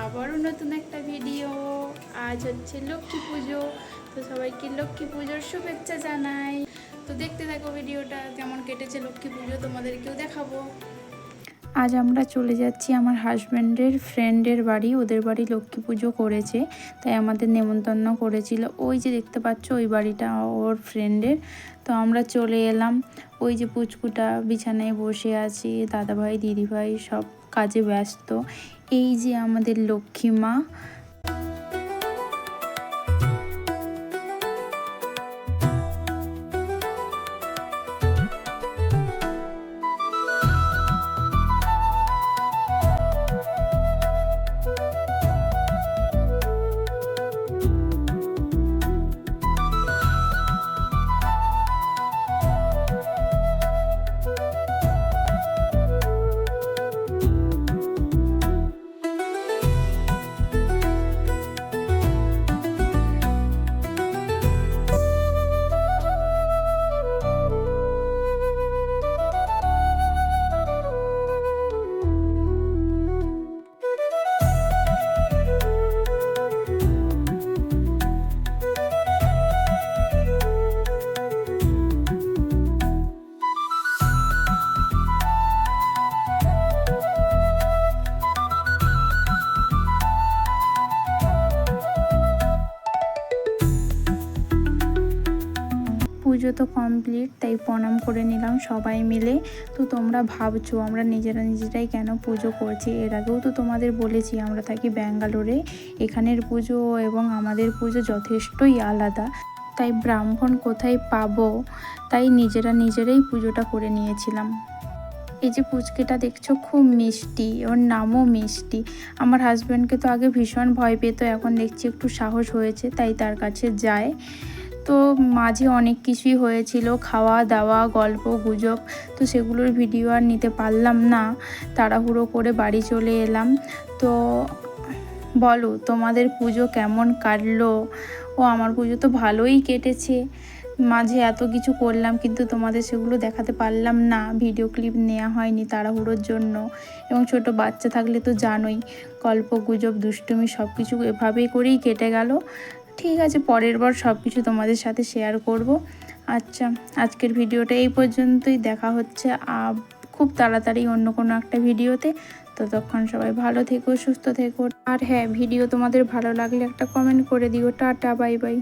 আবারও নতুন একটা ভিডিও। আজ হচ্ছে লক্ষ্মী পুজো, তো সবাইকে লক্ষ্মী পুজোর শুভেচ্ছা জানাই। তো দেখতে থাকো ভিডিওটা, কেমন কেটেছে লক্ষ্মী পুজো তোমাদেরকেও দেখাবো। আজ আমরা চলে যাচ্ছি আমার হাজব্যান্ডের ফ্রেন্ডের বাড়ি, ওদের বাড়ি লক্ষ্মী পুজো করেছে, তাই আমাদের নেমন্তন্ন করেছিল। ওই যে দেখতে পাচ্ছ ওই বাড়িটা ওর ফ্রেন্ডের। তো আমরা চলে এলাম। ওই যে পুচকুটা বিছানায় বসে আছে, দাদাভাই দিদিভাই সব কাজে ব্যস্ত। এই যে আমাদের লক্ষ্মী মা। পুজো তো কমপ্লিট, তাই প্রণাম করে নিলাম সবাই মিলে। তো তোমরা ভাবছো আমরা নিজেরাই কেন পুজো করছি। এর আগেও তো তোমাদের বলেছি আমরা থাকি ব্যাঙ্গালোরে, এখানের পুজো এবং আমাদের পুজো যথেষ্টই আলাদা। তাই ব্রাহ্মণ কোথায় পাবো, তাই নিজেরাই পুজোটা করে নিয়েছিলাম। এই যে পুচকেটা দেখছো খুব মিষ্টি, ওর নামও মিষ্টি। আমার হাজব্যান্ডকে তো আগে ভীষণ ভয় পেত, এখন দেখছি একটু সাহস হয়েছে, তাই তার কাছে যায়। তো মাঝে অনেক কিছুই হয়েছিল, খাওয়া দাওয়া গল্প গুজব, তো সেগুলোর ভিডিও আর নিতে পারলাম না, তাড়াহুড়ো করে বাড়ি চলে এলাম। তো বলো তোমাদের পুজো কেমন কাটলো? আমার পুজো তো ভালোই কেটেছে। মাঝে এত কিছু করলাম কিন্তু তোমাদের সেগুলো দেখাতে পারলাম না, ভিডিও ক্লিপ নেওয়া হয়নি তাড়াহুড়োর জন্য। এবং ছোট বাচ্চা থাকলে তো জানোই, গল্প গুজব দুষ্টুমি সব কিছু এভাবেই করেই কেটে গেল। ঠিক আছে, পরের বার সব কিছু তোমাদের সাথে শেয়ার করব। আচ্ছা, আজকের ভিডিওটা এই পর্যন্তই। দেখা হচ্ছে খুব তাড়াতাড়ি অন্য কোনো একটা ভিডিওতে। ততক্ষণ সবাই ভালো থেকো, সুস্থ থেকো। আর হ্যাঁ, ভিডিও তোমাদের ভালো লাগলে একটা কমেন্ট করে দিও। Tata, bye bye.